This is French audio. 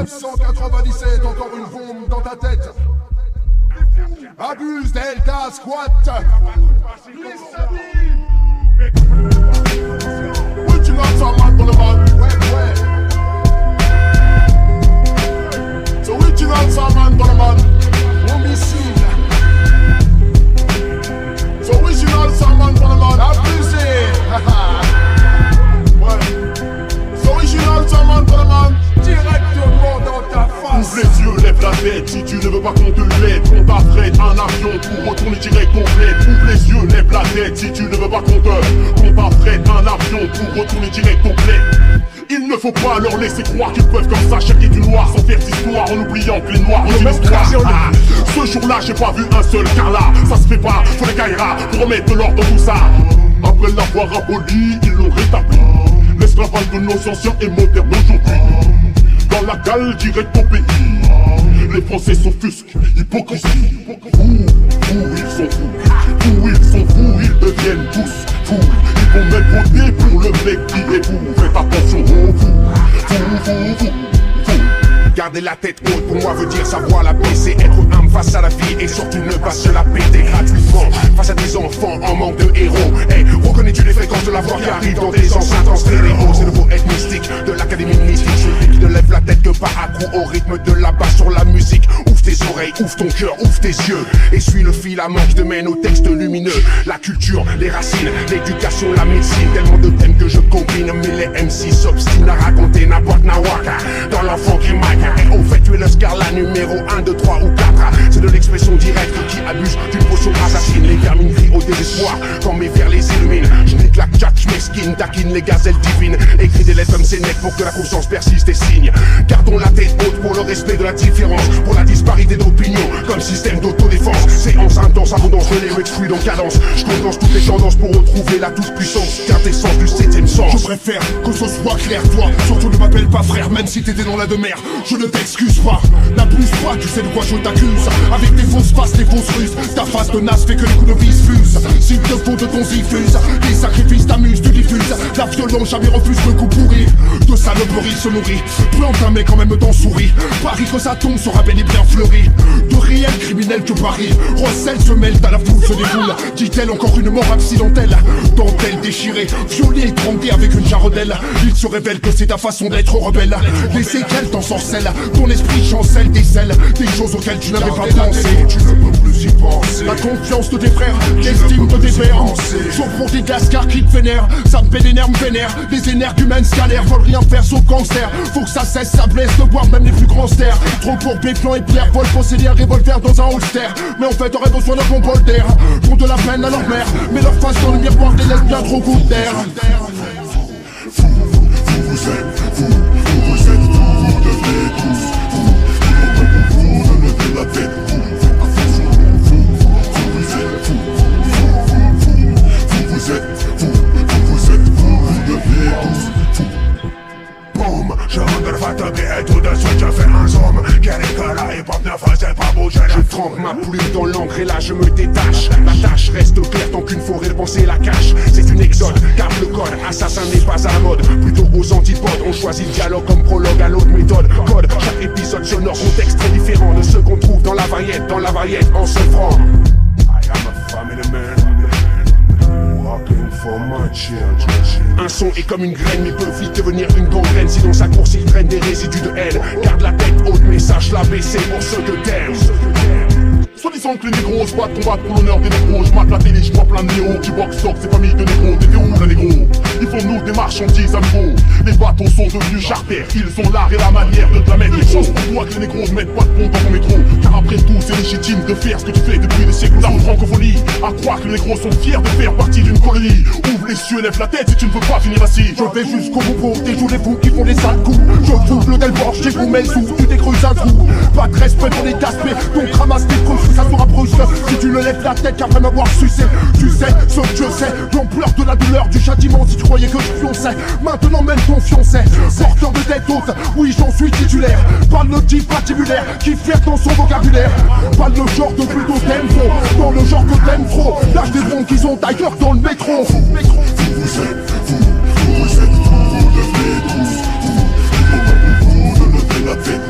1997, encore une bombe dans ta tête. Abuse, Delta, squat. What you got some man for the man? Ouais. So what you got some man for the man? Homicide. So what you got some man for the man? Abusé. Ouais. So what you got some man for the man? Directement dans ta face. Ouvre les yeux, lève la tête. Si tu ne veux pas qu'on te l'aide, on t'affrète un avion pour retourner direct au bled. Ouvre les yeux, lève la tête. Si tu ne veux pas qu'on t'affrète un avion pour retourner direct au bled. Il ne faut pas leur laisser croire qu'ils peuvent comme ça chercher du noir sans faire d'histoire en oubliant que les noirs ont une histoire. Ce jour-là j'ai pas vu un seul car là ça se fait pas, faut des caïras pour remettre de l'ordre dans tout ça. Après l'avoir aboli, ils l'ont rétabli. L'esclavage de nos anciens est moderne aujourd'hui. Dans la gale direct au pays, les Français s'offusquent, hypocrisie. Fous, ils sont fous. Fous, ils sont fous, ils deviennent tous fous. Ils vont même voter pour le mec qui est fou. Faites attention aux fous. Fous. Garder la tête haute pour moi veut dire savoir la baisser. Être humble face à la vie et surtout ne pas se la péter gratuitement face à des enfants en manque de héros. Hey, reconnais-tu les fréquences de la voix qui arrive dans des enceintes en stéréo? C'est le poète mystique de l'académie mystique, celui qui ne lève la tête que pas à coup au rythme de la basse sur la musique. Ouvre tes oreilles, ouvre ton cœur, ouvre tes yeux et suis le filament qui te mène aux textes lumineux. La culture, les racines, l'éducation, la médecine, tellement de thèmes que je combine. Mais les MC s'obstinent à raconter n'importe nawaka dans l'enfant qui maca. Et au fait tu es le scarla numéro 1, 2, 3 ou 4. C'est de l'expression directe qui abuse d'une potion assassine. Les vermines crient au désespoir quand mes vers les illuminent. Je nique la tchatch mesquine, taquine les gazelles divines. Écris des lettres comme c'est net pour que la conscience persiste et signe. Gardons la tête haute pour le respect de la différence, pour la disparité d'opinion comme système d'autodéfense. Séance intense, abondance, je les fluide en cadence. Je condense toutes les tendances pour retrouver la toute-puissance, quintessence du 7ème sens. Je préfère que ce soit clair, toi surtout ne m'appelle pas frère, même si t'étais dans la demeure. Je ne t'excuse pas, n'abuse pas, tu sais de quoi je t'accuse. Avec des fausses faces, des fausses ruses, ta face de naze fait que les coups de vis fusent. S'il te faut de ton diffuse, les sacrifices t'amusent, tu diffuses. La violence jamais refuse le coup pourri. De saloperie se nourrit, plante un mec en même temps sourit. Paris que ça tombe sera bel et bien fleuri. De réels criminels que Paris recèle se mêle à la foule se déroule. Dit-elle encore une mort accidentelle, dentelle déchirée, violée et trempée avec une jarredelle. Il se révèle que c'est ta façon d'être rebelle. Les séquelles t'ensorcellent, ton esprit chancelle, décèle des choses auxquelles tu n'avais pas pensé. Tu ne peux plus y penser. La confiance de tes frères, l'estime de tes pères. Sauf pour des gascars qui te vénèrent, ça me vénère, me vénère. Les énergumènes scalaires veulent rien faire sauf gangster. Faut que ça cesse, ça blesse de voir même les plus grands stères. Trop pour Péplon et Pierre, volent posséder un revolver dans un holster. Mais en fait aurait besoin d'un bon bol d'air. Font de la peine à leur mère, mais leur face dans le miroir les laisse bien trop goût d'air. Vous êtes fous, vous devenez tous fous. Vous ne levez la tête, vous êtes fous, vous devenez tous fous. Boum, je rentre le fatigué et tout de suite je fais un zoom. Quel est que là, hip-hop ne faisait pas bouger. Je trempe ma plume dans l'encre et là je me détache. La tâche reste claire tant qu'une forêt de pensée la cache. C'est une exode, car le code assassin n'est pas à la mode. Plutôt aux antipodes, on choisit le dialogue comme prologue à l'autre méthode. Code, chaque épisode sonore, contexte très différent de ceux qu'on trouve dans la variette en se franc. I am a family man, walking for my children. Un son est comme une graine mais peut vite devenir une gangrène. Si dans sa course il traîne des résidus de haine. Garde la tête haute mais sache la baisser pour ceux que t'aimes. Soi-disant que les négros se battent, combattent pour l'honneur des négros. Je mate la télé, je vois plein de néos qui boxent sur ces familles de négros. T'étais où la négro? Ils font de nous des marchandises à nouveau. Les bateaux sont devenus charters, ils ont l'art et la manière de te la mettre. Une chance pour toi que les négros ne mettent pas de pompe dans ton métro. Car après tout c'est légitime de faire ce que tu fais depuis des siècles. La francophonie, à croire que les négros sont fiers de faire partie d'une colonie. Ouvre les cieux, lève la tête si tu ne veux pas finir assis. Je vais jusqu'au bout pour déjouer les fous qui font des sales coups. Je fous le Delborge, j'ai vous mets le sous, tu t'écreuses un trou. Pas de respect pour les gaspés, donc ramasse tes preuves, ça sera brusque. Si tu ne lèves la tête qu'après m'avoir sucé, tu sais ce que je sais, l'ampleur de la douleur du châtiment. Si tu croyais que je fionçais, maintenant même ton fiancé. Porteur de tête haute, oui j'en suis titulaire. Parle le type patibulaire qui fière dans son vocabulaire. Parle le genre de plutôt tempo, dans le genre que t'aimes trop. Lâche des bombes qu'ils ont ailleurs dans le métro. Vous êtes fous, vous devenez tous fous. Vous ne levez la tête.